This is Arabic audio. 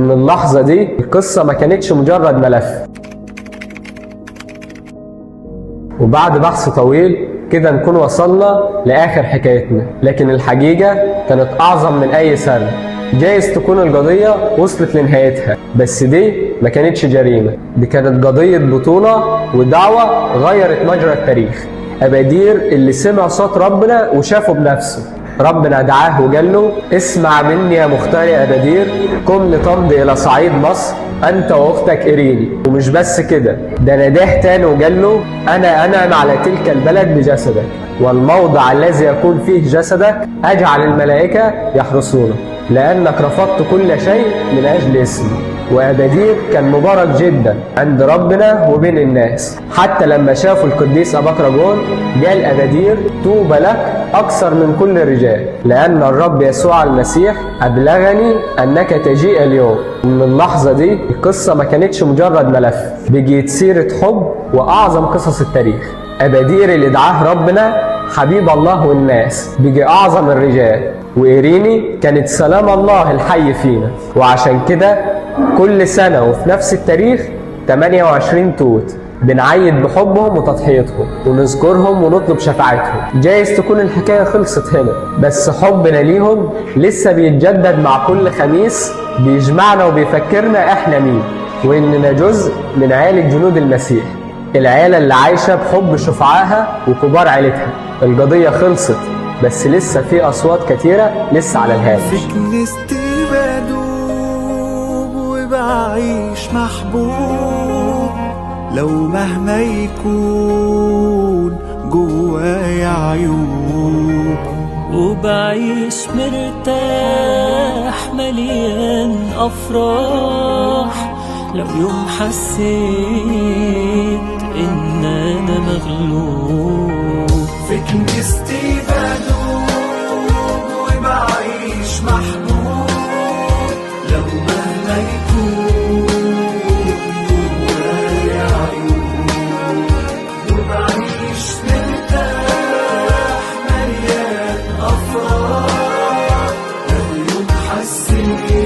من اللحظة دي القصة ما كانتش مجرد ملف، وبعد بحث طويل كده نكون وصلنا لآخر حكايتنا. لكن الحقيقة كانت أعظم من أي سر. جايز تكون القضية وصلت لنهايتها، بس دي ما كانتش جريمة، دي كانت قضية بطولة ودعوة غيرت مجرى التاريخ. أبادير اللي سمع صوت ربنا وشافه بنفسه. ربنا دعاه وقال له: اسمع مني يا مختار يا أبادير، قم لتمضي إلى صعيد مصر أنت وأختك إيريني. ومش بس كده، ده ناداه تاني وقال له: أنا أنعم على تلك البلد بجسدك، والموضع الذي يكون فيه جسدك أجعل الملائكة يحرسونه، لأنك رفضت كل شيء من أجل اسمي. وأبادير كان مبارك جدا عند ربنا وبين الناس. حتى لما شافوا القديس أباكراجون قال أبادير: طوبى لك أكثر من كل الرجال، لأن الرب يسوع المسيح أبلغني أنك تجيء اليوم. من اللحظة دي القصة ما كانتش مجرد ملف، بقيت سيرة حب وأعظم قصص التاريخ. أبادير اللي دعاه ربنا حبيب الله والناس بقي أعظم الرجال، وإيريني كانت سلام الله الحي فينا. وعشان كده كل سنة وفي نفس التاريخ 28 توت بنعيد بحبهم وتضحيتهم ونذكرهم ونطلب شفاعتهم. جايز تكون الحكاية خلصت هنا، بس حبنا ليهم لسه بيتجدد مع كل خميس، بيجمعنا وبيفكرنا احنا مين، واننا جزء من عائلة جنود المسيح، العيلة اللي عايشة بحب شفعاها وكبار عيلتها. القضية خلصت، بس لسه في أصوات كتيرة لسه على الهامش. في كنيستي بدوب وبعيش محبوب، لو مهما يكون جوايا عيوب، وبعيش مرتاح مليان أفراح، لو يوم حسيت إن أنا مغلوب. في كنيستي بدوب وبعيش محبوب، لو مهما يكون جوايا عيوب، وبعيش مرتاح مليان أفراح، لو يوم حسيت